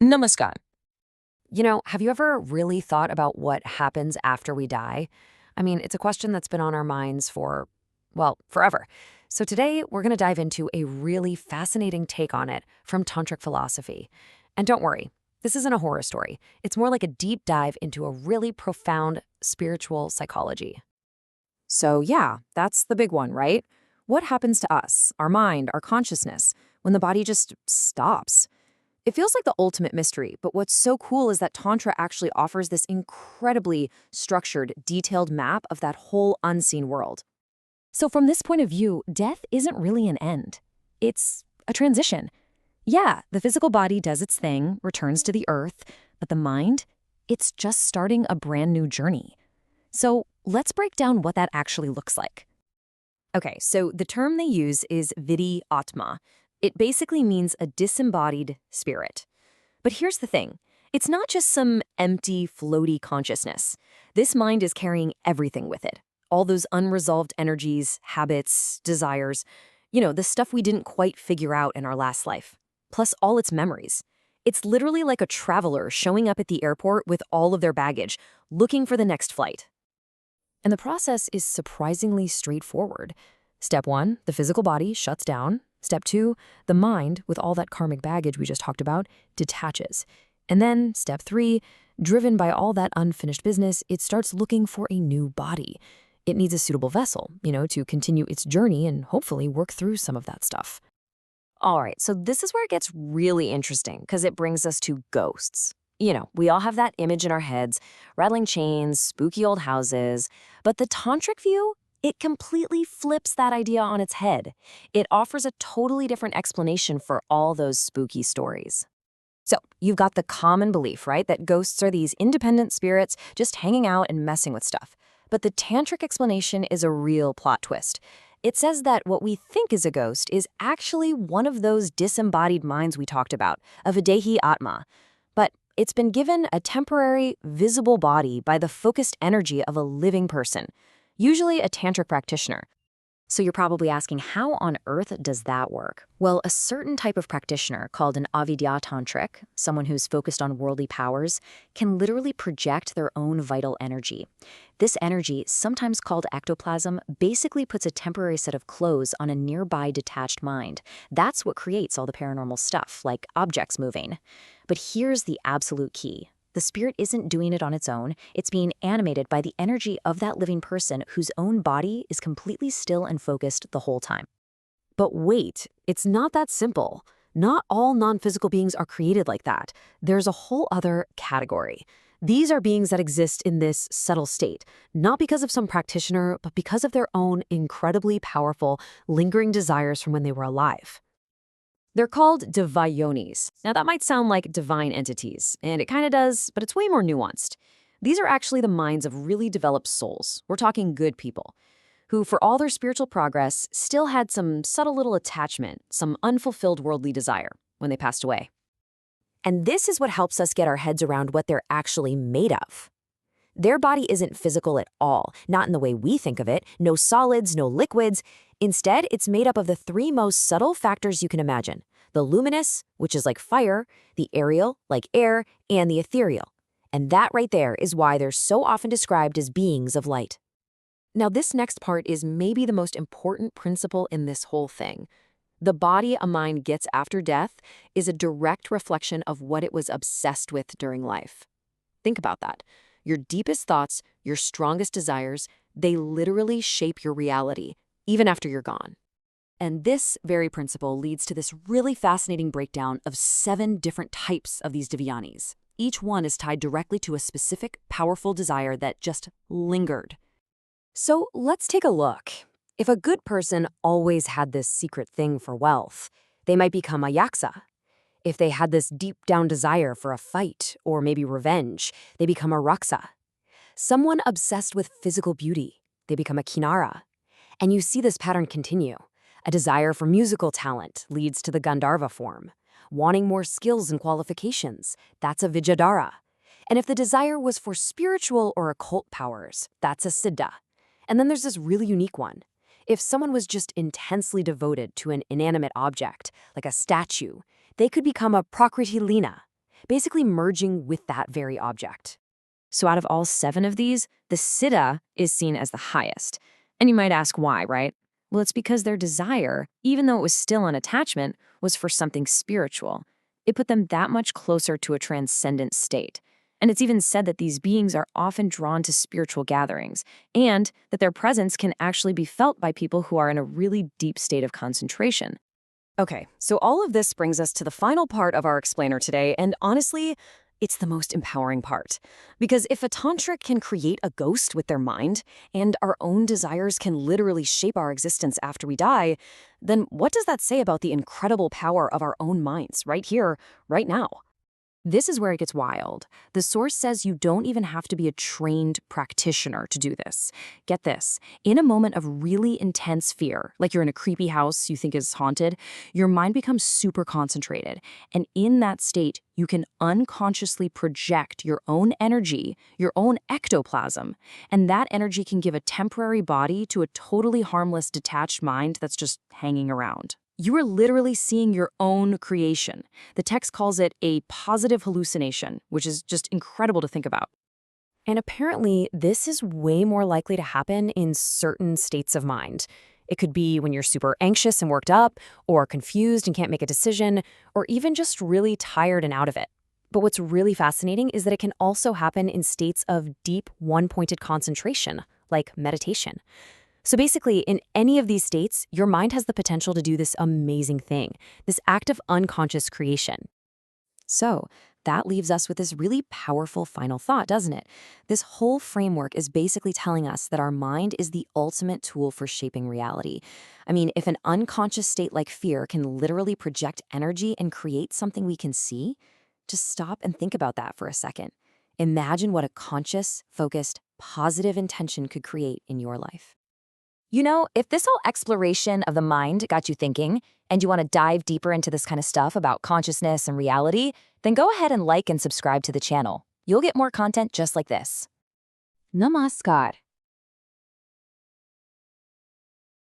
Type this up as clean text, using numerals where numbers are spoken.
Namaskar. Have you ever really thought about what happens after we die? I mean, it's a question that's been on our minds for, well, forever. So today we're going to dive into a really fascinating take on it from Tantric philosophy. And don't worry, this isn't a horror story. It's more like a deep dive into a really profound spiritual psychology. So yeah, that's the big one, right? What happens to us, our mind, our consciousness, when the body just stops? It feels like the ultimate mystery, but what's so cool is that Tantra actually offers this incredibly structured, detailed map of that whole unseen world. So from this point of view, death isn't really an end. It's a transition. Yeah, the physical body does its thing, returns to the earth, but the mind, it's just starting a brand new journey. So let's break down what that actually looks like. Okay, so the term they use is videhii atma. It basically means a disembodied spirit. But here's the thing. It's not just some empty, floaty consciousness. This mind is carrying everything with it. All those unresolved energies, habits, desires, the stuff we didn't quite figure out in our last life. Plus all its memories. It's literally like a traveler showing up at the airport with all of their baggage, looking for the next flight. And the process is surprisingly straightforward. Step 1, the physical body shuts down. Step 2, the mind, with all that karmic baggage we just talked about, detaches. And then, step 3, driven by all that unfinished business, it starts looking for a new body. It needs a suitable vessel, to continue its journey and hopefully work through some of that stuff. All right, so this is where it gets really interesting because it brings us to ghosts. We all have that image in our heads, rattling chains, spooky old houses, but the tantric view, it completely flips that idea on its head. It offers a totally different explanation for all those spooky stories. So you've got the common belief, right, that ghosts are these independent spirits just hanging out and messing with stuff. But the tantric explanation is a real plot twist. It says that what we think is a ghost is actually one of those disembodied minds we talked about, a videhii atma. But it's been given a temporary, visible body by the focused energy of a living person, usually a tantric practitioner. So you're probably asking, how on earth does that work? Well, a certain type of practitioner called an Avidya Tantric, someone who's focused on worldly powers, can literally project their own vital energy. This energy, sometimes called ectoplasm, basically puts a temporary set of clothes on a nearby detached mind. That's what creates all the paranormal stuff, like objects moving. But here's the absolute key. The spirit isn't doing it on its own. It's being animated by the energy of that living person whose own body is completely still and focused the whole time. But wait, it's not that simple. Not all non-physical beings are created like that. There's a whole other category. These are beings that exist in this subtle state, not because of some practitioner, but because of their own incredibly powerful, lingering desires from when they were alive. They're called devayonis. Now that might sound like divine entities, and it kind of does, but it's way more nuanced. These are actually the minds of really developed souls. We're talking good people, who for all their spiritual progress still had some subtle little attachment, some unfulfilled worldly desire when they passed away. And this is what helps us get our heads around what they're actually made of. Their body isn't physical at all, not in the way we think of it, no solids, no liquids. Instead, it's made up of the three most subtle factors you can imagine. The luminous, which is like fire, the aerial, like air, and the ethereal. And that right there is why they're so often described as beings of light. Now, this next part is maybe the most important principle in this whole thing. The body a mind gets after death is a direct reflection of what it was obsessed with during life. Think about that. Your deepest thoughts, your strongest desires, they literally shape your reality, even after you're gone. And this very principle leads to this really fascinating breakdown of 7 different types of these devayonis. Each one is tied directly to a specific, powerful desire that just lingered. So let's take a look. If a good person always had this secret thing for wealth, they might become a yaksa. If they had this deep-down desire for a fight or maybe revenge, they become a raksa. Someone obsessed with physical beauty, they become a kinara. And you see this pattern continue. A desire for musical talent leads to the gandharva form. Wanting more skills and qualifications, that's a vidyadhara. And if the desire was for spiritual or occult powers, that's a siddha. And then there's this really unique one. If someone was just intensely devoted to an inanimate object, like a statue, they could become a prakriti lina. basically merging with that very object. So out of all 7 of these, the siddha is seen as the highest. And you might ask why, right? Well, it's because their desire, even though it was still an attachment, was for something spiritual. It put them that much closer to a transcendent state. And it's even said that these beings are often drawn to spiritual gatherings, and that their presence can actually be felt by people who are in a really deep state of concentration. Okay, so all of this brings us to the final part of our explainer today, and honestly, it's the most empowering part. Because if a tantric can create a ghost with their mind, and our own desires can literally shape our existence after we die, then what does that say about the incredible power of our own minds right here, right now? This is where it gets wild. The source says you don't even have to be a trained practitioner to do this. Get this. In a moment of really intense fear, like you're in a creepy house you think is haunted, your mind becomes super concentrated. And in that state, you can unconsciously project your own energy, your own ectoplasm. And that energy can give a temporary body to a totally harmless, detached mind that's just hanging around. You are literally seeing your own creation. The text calls it a positive hallucination, which is just incredible to think about. And apparently, this is way more likely to happen in certain states of mind. It could be when you're super anxious and worked up, or confused and can't make a decision, or even just really tired and out of it. But what's really fascinating is that it can also happen in states of deep, one-pointed concentration, like meditation. So basically, in any of these states, your mind has the potential to do this amazing thing, this act of unconscious creation. So that leaves us with this really powerful final thought, doesn't it? This whole framework is basically telling us that our mind is the ultimate tool for shaping reality. I mean, if an unconscious state like fear can literally project energy and create something we can see, just stop and think about that for a second. Imagine what a conscious, focused, positive intention could create in your life. You know, if this whole exploration of the mind got you thinking, and you want to dive deeper into this kind of stuff about consciousness and reality, then go ahead and like and subscribe to the channel. You'll get more content just like this. Namaskar.